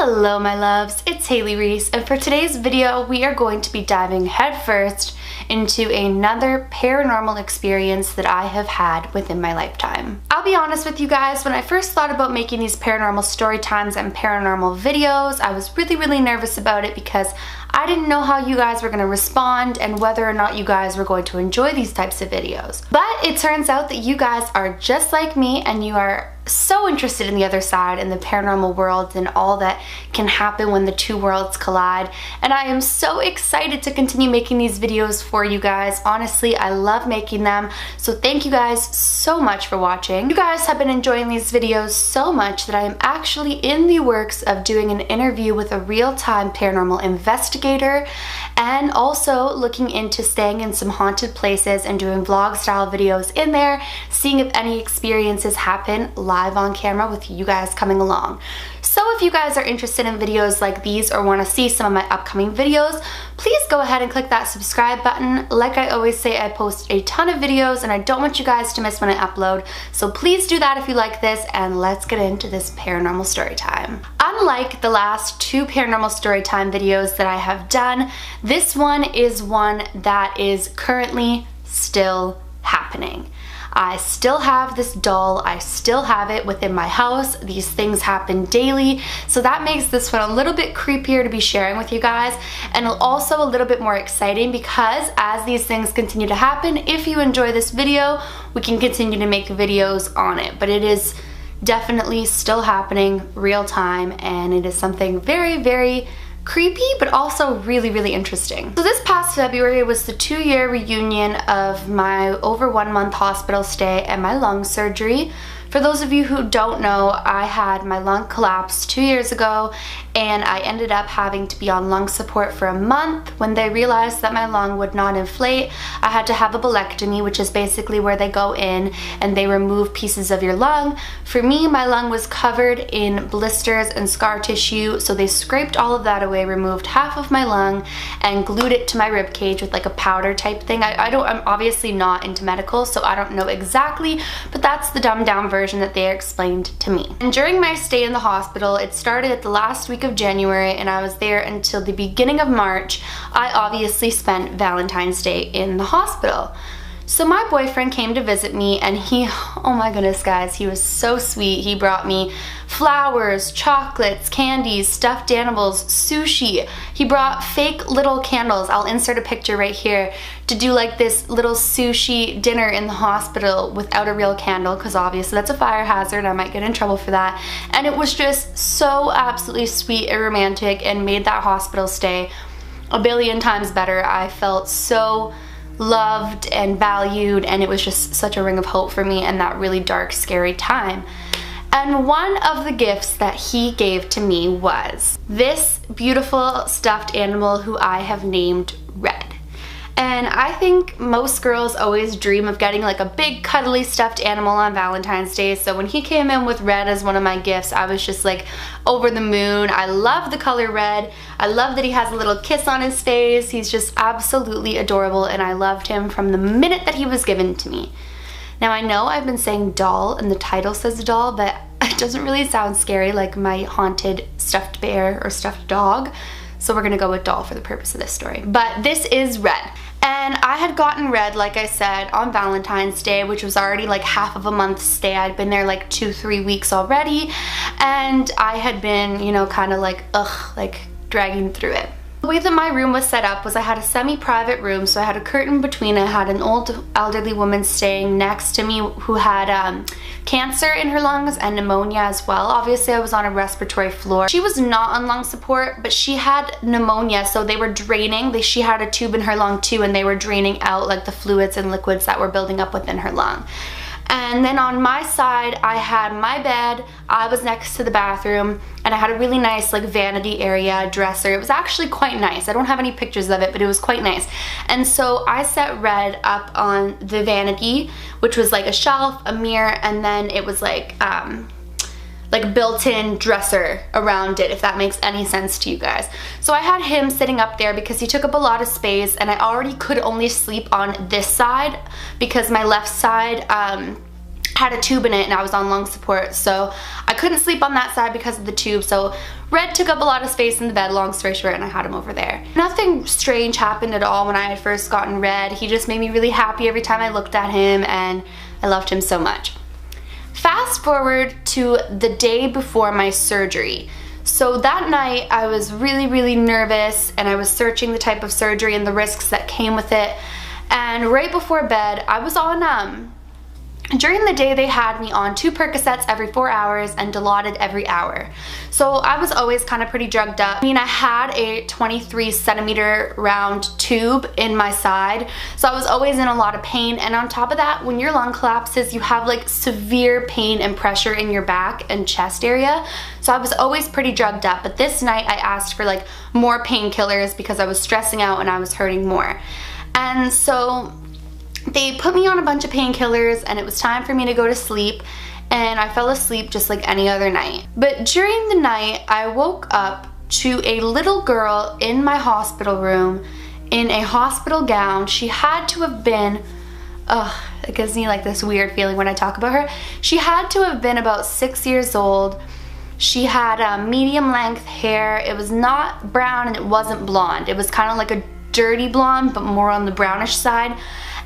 Hello my loves, it's Haley Reese, and for today's video we are going to be diving headfirst into another paranormal experience that I have had within my lifetime. I'll be honest with you guys, when I first thought about making these paranormal story times and paranormal videos, I was really nervous about it because I didn't know how you guys were going to respond and whether or not you guys were going to enjoy these types of videos. But it turns out that you guys are just like me and you are so interested in the other side and the paranormal world and all that can happen when the two worlds collide, and I am so excited to continue making these videos for you guys. Honestly, I love making them, so thank you guys so much for watching. You guys have been enjoying these videos so much that I am actually in the works of doing an interview with a real-time paranormal investigator, and also looking into staying in some haunted places and doing vlog style videos in there, seeing if any experiences happen live on camera with you guys coming along. So if you guys are interested in videos like these or want to see some of my upcoming videos, please go ahead and click that subscribe button. Like I always say, I post a ton of videos and I don't want you guys to miss when I upload, so please do that if you like this, and let's get into this paranormal story time. Unlike the last two paranormal story time videos that I have done, this one is one that is currently still happening. I still have this doll, I still have it within my house. These things happen daily, so that makes this one a little bit creepier to be sharing with you guys, and also a little bit more exciting because as these things continue to happen, if you enjoy this video, we can continue to make videos on it. But it is definitely still happening real time, and it is something very creepy, but also really interesting. So this past February was the 2-year reunion of my over 1 month hospital stay and my lung surgery. For those of you who don't know, I had my lung collapse 2 years ago, and I ended up having to be on lung support for a month. When they realized that my lung would not inflate, I had to have a bulectomy, which is basically where they go in and they remove pieces of your lung. For me, my lung was covered in blisters and scar tissue, so they scraped all of that away, removed half of my lung, and glued it to my rib cage with like a powder type thing. I'm obviously not into medical, so I don't know exactly, but that's the dumbed down version that they explained to me. And during my stay in the hospital, it started at the last week of January and I was there until the beginning of March. I obviously spent Valentine's Day in the hospital. So my boyfriend came to visit me, and he, oh my goodness guys, he was so sweet. He brought me flowers, chocolates, candies, stuffed animals, sushi. He brought fake little candles, I'll insert a picture right here, to do like this little sushi dinner in the hospital without a real candle, because obviously that's a fire hazard, I might get in trouble for that. And it was just so absolutely sweet and romantic and made that hospital stay a billion times better. I felt so loved and valued, and it was just such a ring of hope for me in that really dark, scary time. And one of the gifts that he gave to me was this beautiful stuffed animal who I have named Red. And I think most girls always dream of getting like a big cuddly stuffed animal on Valentine's Day, so when he came in with Red as one of my gifts, I was just like over the moon. I love the color red. I love that he has a little kiss on his face. He's just absolutely adorable, and I loved him from the minute that he was given to me. Now I know I've been saying doll and the title says doll, but it doesn't really sound scary like my haunted stuffed bear or stuffed dog, so we're gonna go with doll for the purpose of this story. But this is Red. And I had gotten Red, like I said, on Valentine's Day, which was already like half of a month's stay. I'd been there like 2-3 weeks already, and I had been, you know, kind of like, like dragging through it. The way that my room was set up was I had a semi-private room, so I had a curtain between. I had an old elderly woman staying next to me who had cancer in her lungs and pneumonia as well. Obviously I was on a respiratory floor. She was not on lung support, but she had pneumonia, so they were draining. She had a tube in her lung too, and they were draining out like the fluids and liquids that were building up within her lung. And then on my side, I had my bed, I was next to the bathroom, and I had a really nice like vanity area, dresser. It was actually quite nice. I don't have any pictures of it, but it was quite nice. And so I set Red up on the vanity, which was like a shelf, a mirror, and then it was like built-in dresser around it, if that makes any sense to you guys. So I had him sitting up there because he took up a lot of space, and I already could only sleep on this side because my left side had a tube in it and I was on lung support, so I couldn't sleep on that side because of the tube. So Red took up a lot of space in the bed, long story short, and I had him over there. Nothing strange happened at all when I had first gotten Red. He just made me really happy every time I looked at him, and I loved him so much. Fast forward to the day before my surgery. So that night I was really nervous, and I was searching the type of surgery and the risks that came with it. And right before bed, I was on, during the day they had me on 2 Percocets every 4 hours and Dilaudid every hour. So I was always kind of pretty drugged up. I mean, I had a 23 centimeter round tube in my side, so I was always in a lot of pain. And on top of that, when your lung collapses, you have like severe pain and pressure in your back and chest area. So I was always pretty drugged up. But this night I asked for like more painkillers because I was stressing out and I was hurting more. And so they put me on a bunch of painkillers, and it was time for me to go to sleep, and I fell asleep just like any other night. But during the night, I woke up to a little girl in my hospital room in a hospital gown. She had to have been, it gives me like this weird feeling when I talk about her. She had to have been about 6 years old. She had medium length hair. It was not brown and it wasn't blonde. It was kind of like a dirty blonde, but more on the brownish side.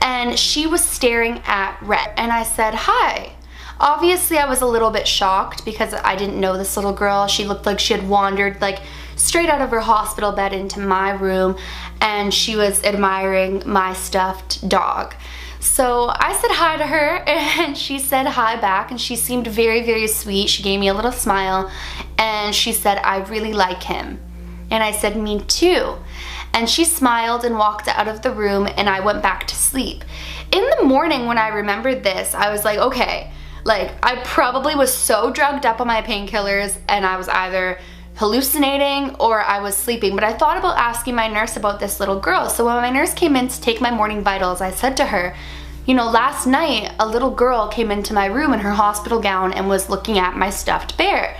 And she was staring at Red, and I said, "Hi." Obviously I was a little bit shocked because I didn't know this little girl. She looked like she had wandered like straight out of her hospital bed into my room, and she was admiring my stuffed dog. So I said hi to her, and she said hi back, and she seemed very sweet. She gave me a little smile, and she said, "I really like him." And I said, "Me too." And she smiled and walked out of the room, and I went back to sleep. In the morning when I remembered this, I was like, okay, like I probably was so drugged up on my painkillers, and I was either hallucinating or I was sleeping. But I thought about asking my nurse about this little girl. So when my nurse came in to take my morning vitals, I said to her, you know, last night a little girl came into my room in her hospital gown and was looking at my stuffed bear.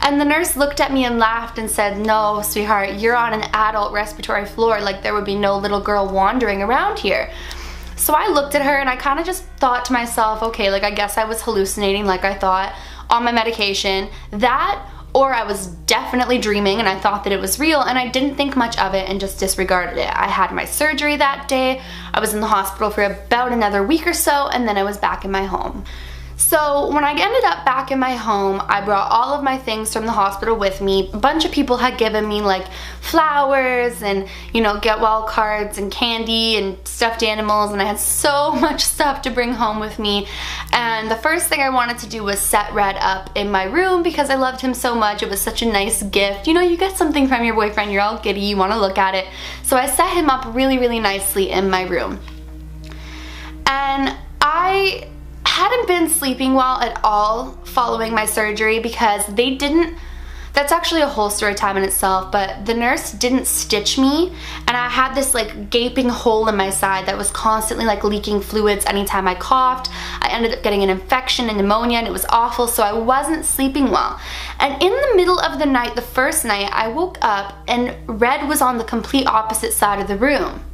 And the nurse looked at me and laughed and said, "No, sweetheart, you're on an adult respiratory floor. Like, there would be no little girl wandering around here." So I looked at her and I kind of just thought to myself, okay, like I guess I was hallucinating like I thought on my medication. That, or I was definitely dreaming and I thought that it was real, and I didn't think much of it and just disregarded it. I had my surgery that day. I was in the hospital for about another week or so, and then I was back in my home. So when I ended up back in my home, I brought all of my things from the hospital with me. A bunch of people had given me like flowers and, you know, get well cards and candy and stuffed animals, and I had so much stuff to bring home with me. And the first thing I wanted to do was set Red up in my room because I loved him so much. It was such a nice gift. You know, you get something from your boyfriend, you're all giddy, you want to look at it. So I set him up really nicely in my room. And I hadn't been sleeping well at all following my surgery because they didn't, that's actually a whole story time in itself, but the nurse didn't stitch me, and I had this like gaping hole in my side that was constantly like leaking fluids anytime I coughed. I ended up getting an infection and pneumonia, and it was awful, so I wasn't sleeping well. And in the middle of the night, the first night, I woke up and Red was on the complete opposite side of the room.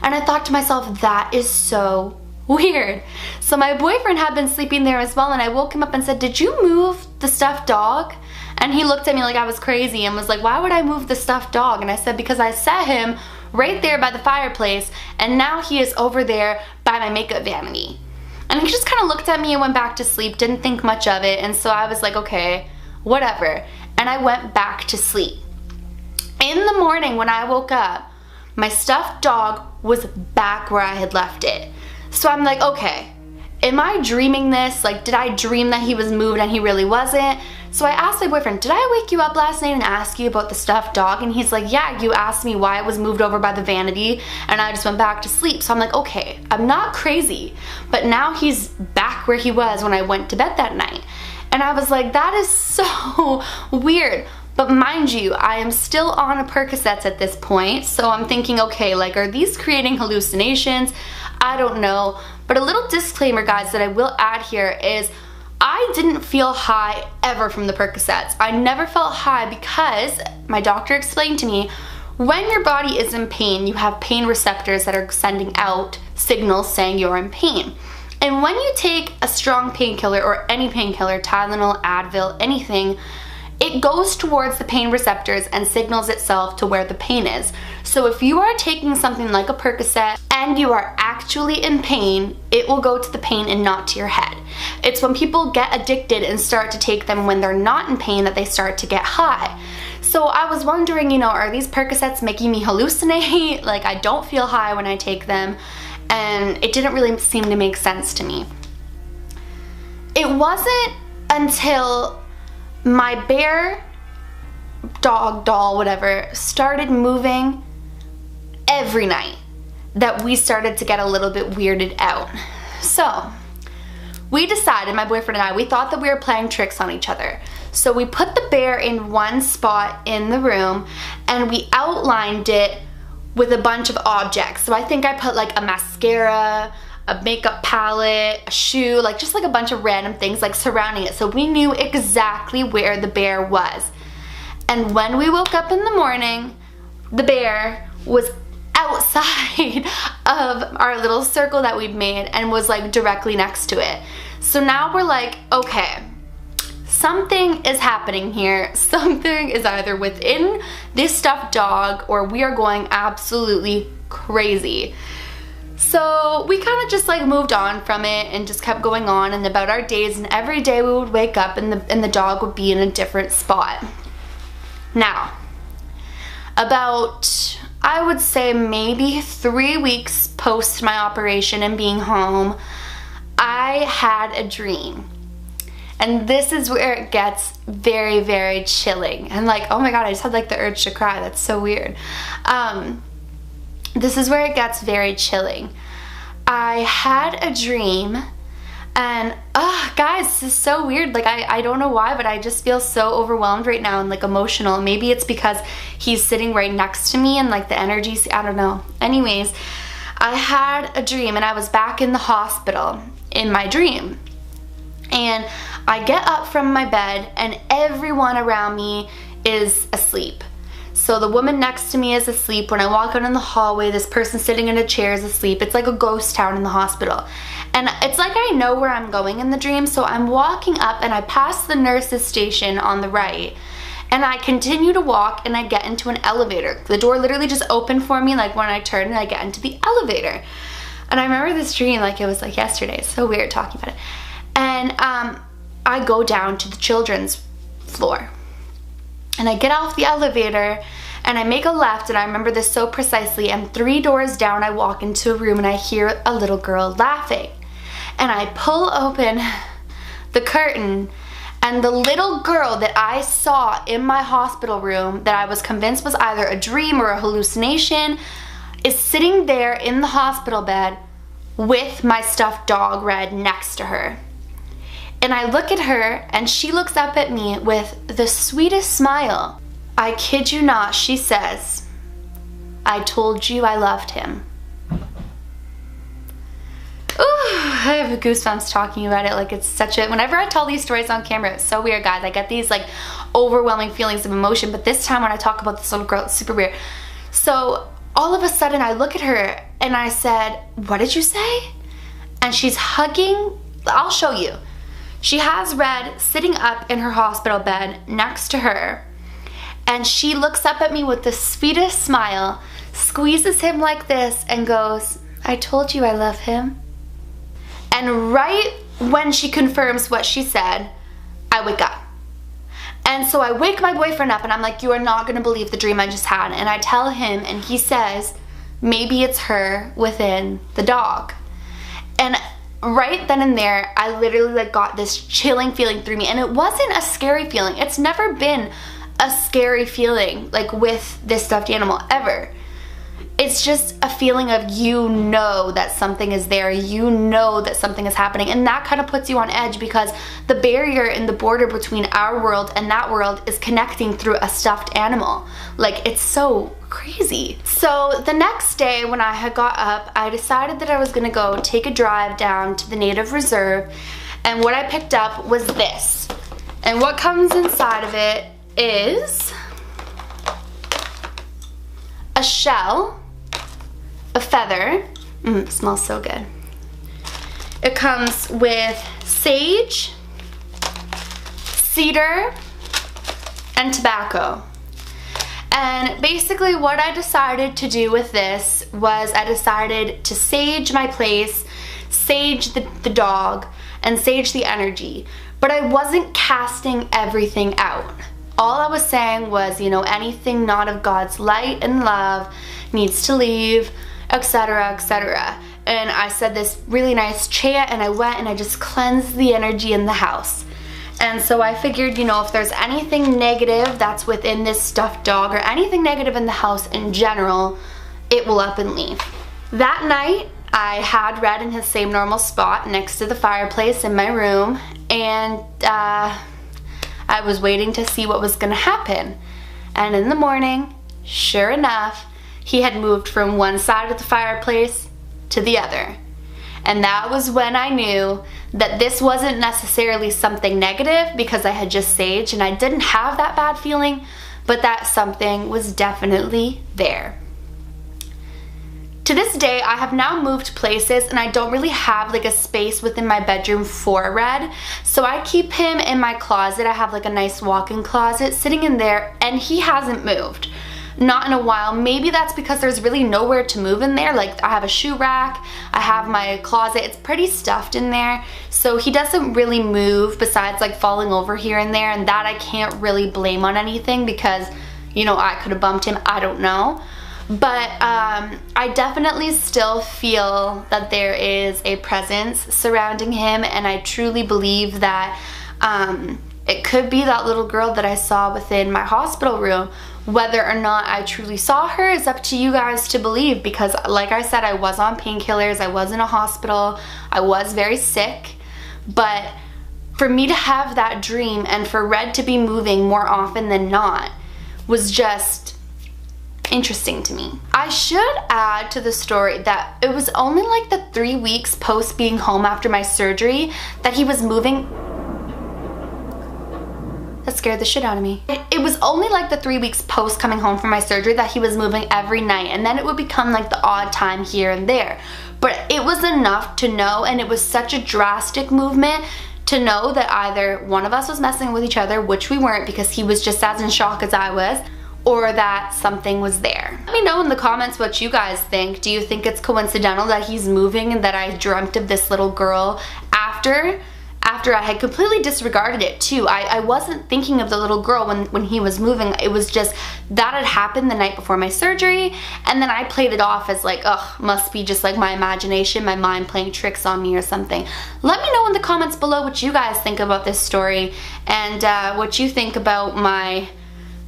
And I thought to myself, that is so weird. So my boyfriend had been sleeping there as well, and I woke him up and said, "Did you move the stuffed dog?" And he looked at me like I was crazy and was like, "Why would I move the stuffed dog?" And I said, "Because I set him right there by the fireplace, and now he is over there by my makeup vanity." And he just kind of looked at me and went back to sleep, didn't think much of it, and so I was like, okay, whatever. And I went back to sleep. In the morning when I woke up, my stuffed dog was back where I had left it. So I'm like, okay, am I dreaming this? Like, did I dream that he was moved and he really wasn't? So I asked my boyfriend, "Did I wake you up last night and ask you about the stuffed dog?" And he's like, "Yeah, you asked me why it was moved over by the vanity, and I just went back to sleep." So I'm like, okay, I'm not crazy, but now he's back where he was when I went to bed that night. And I was like, that is so weird. But mind you, I am still on a Percocets at this point, so I'm thinking, okay, like, are these creating hallucinations? I don't know. But a little disclaimer, guys, that I will add here is I didn't feel high ever from the Percocets. I never felt high because my doctor explained to me, when your body is in pain, you have pain receptors that are sending out signals saying you're in pain. And when you take a strong painkiller or any painkiller, Tylenol, Advil, anything, it goes towards the pain receptors and signals itself to where the pain is. So if you are taking something like a Percocet and you are actually in pain, it will go to the pain and not to your head. It's when people get addicted and start to take them when they're not in pain that they start to get high. So I was wondering, you know, are these Percocets making me hallucinate? Like, I don't feel high when I take them, and it didn't really seem to make sense to me. It wasn't until my bear, dog, doll, whatever, started moving every night that we started to get a little bit weirded out. So we decided, my boyfriend and I, we thought that we were playing tricks on each other. So we put the bear in one spot in the room and we outlined it with a bunch of objects. So I think I put like a mascara, a makeup palette, a shoe, like just like a bunch of random things like surrounding it. So we knew exactly where the bear was. And when we woke up in the morning, the bear was outside of our little circle that we'd made and was like directly next to it. So now we're like, okay, something is happening here. Something is either within this stuffed dog or we are going absolutely crazy. So we kind of just like moved on from it and just kept going on and about our days, and every day we would wake up and the dog would be in a different spot. Now, about, I would say maybe 3 weeks post my operation and being home, I had a dream. And this is where it gets very, very chilling. And like, oh my God, I just had like the urge to cry. That's so weird. This is where it gets very chilling. I had a dream and, guys, this is so weird. Like, I don't know why, but I just feel so overwhelmed right now and like emotional. Maybe it's because he's sitting right next to me and like the energy, I don't know. Anyways, I had a dream and I was back in the hospital in my dream. And I get up from my bed and everyone around me is asleep. So the woman next to me is asleep. When I walk out in the hallway, this person sitting in a chair is asleep. It's like a ghost town in the hospital. And it's like I know where I'm going in the dream, so I'm walking up and I pass the nurse's station on the right. And I continue to walk and I get into an elevator. The door literally just opened for me like when I turn and I get into the elevator. And I remember this dream like it was like yesterday. It's so weird talking about it. And I go down to the children's floor. And I get off the elevator and I make a left, and I remember this so precisely, and 3 doors down I walk into a room and I hear a little girl laughing. And I pull open the curtain and the little girl that I saw in my hospital room that I was convinced was either a dream or a hallucination is sitting there in the hospital bed with my stuffed dog Red next to her. And I look at her and she looks up at me with the sweetest smile. I kid you not, she says, "I told you I loved him." Ooh, I have goosebumps talking about it. Like, it's such a, whenever I tell these stories on camera, it's so weird, guys. I get these like overwhelming feelings of emotion, but this time when I talk about this little girl, it's super weird. So all of a sudden I look at her and I said, "What did you say?" And she's hugging, I'll show you. She has Red sitting up in her hospital bed next to her, and she looks up at me with the sweetest smile, squeezes him like this, and goes, "I told you I love him." And right when she confirms what she said, I wake up. And so I wake my boyfriend up and I'm like, "You are not gonna believe the dream I just had." And I tell him and he says, "Maybe it's her within the dog." And right then and there, I literally like got this chilling feeling through me, and it wasn't a scary feeling. It's never been a scary feeling like with this stuffed animal ever. It's just a feeling of, you know, that something is there, you know that something is happening, and that kind of puts you on edge because the barrier and the border between our world and that world is connecting through a stuffed animal. Like, it's so crazy. So the next day when I had got up, I decided that I was gonna go take a drive down to the native reserve, and what I picked up was this. And what comes inside of it is a shell, a feather, it smells so good, It comes with sage, cedar, and tobacco. And basically what I decided to do with this was I decided to sage my place, sage the dog, and sage the energy. But I wasn't casting everything out. All I was saying was, you know, anything not of God's light and love needs to leave, etc., etc. And I said this really nice chant, and I went and I just cleansed the energy in the house. And so I figured, you know, if there's anything negative that's within this stuffed dog or anything negative in the house in general, it will up and leave. That night, I had Red in his same normal spot next to the fireplace in my room, and I was waiting to see what was gonna happen. And in the morning, sure enough, he had moved from one side of the fireplace to the other. And that was when I knew that this wasn't necessarily something negative, because I had just saged and I didn't have that bad feeling, but that something was definitely there. To this day, I have now moved places and I don't really have like a space within my bedroom for Red. So I keep him in my closet. I have like a nice walk-in closet sitting in there, and he hasn't moved. Not in a while. Maybe that's because there's really nowhere to move in there. Like, I have a shoe rack, I have my closet, it's pretty stuffed in there, so he doesn't really move besides like falling over here and there, and that I can't really blame on anything because, you know, I could have bumped him, I don't know. But I definitely still feel that there is a presence surrounding him, and I truly believe that it could be that little girl that I saw within my hospital room. Whether or not I truly saw her is up to you guys to believe, because like I said, I was on painkillers, I was in a hospital, I was very sick. But for me to have that dream and for Red to be moving more often than not was just interesting to me. I should add to the story that it was only like the 3 weeks post being home after my surgery that he was moving. That scared the shit out of me. It was only like the 3 weeks post coming home from my surgery that he was moving every night, and then it would become like the odd time here and there. But it was enough to know, and it was such a drastic movement to know that either one of us was messing with each other, which we weren't because he was just as in shock as I was, or that something was there. Let me know in the comments what you guys think. Do you think it's coincidental that he's moving and that I dreamt of this little girl after I had completely disregarded it too? I wasn't thinking of the little girl when he was moving. It was just that had happened the night before my surgery, and then I played it off as like, ugh, must be just like my imagination, my mind playing tricks on me or something. Let me know in the comments below what you guys think about this story, and what you think about my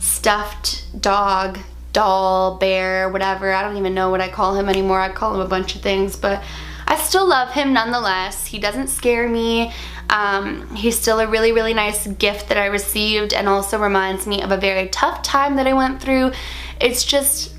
stuffed dog, doll, bear, whatever. I don't even know what I call him anymore. I call him a bunch of things, but I still love him nonetheless. He doesn't scare me. He's still a really, really nice gift that I received, and also reminds me of a very tough time that I went through. It's just,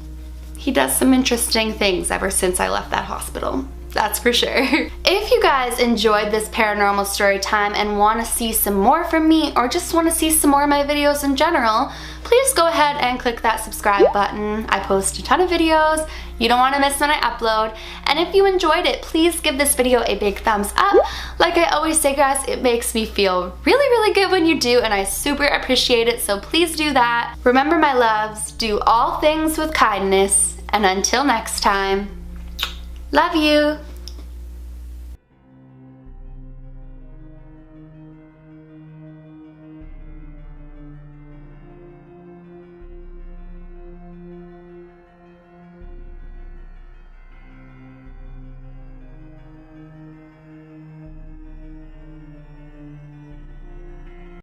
he does some interesting things ever since I left that hospital. That's for sure. If you guys enjoyed this paranormal story time and want to see some more from me, or just want to see some more of my videos in general, please go ahead and click that subscribe button. I post a ton of videos. You don't want to miss when I upload. And if you enjoyed it, please give this video a big thumbs up. Like I always say, guys, it makes me feel really, really good when you do, and I super appreciate it, so please do that. Remember, my loves, do all things with kindness, and until next time, love you.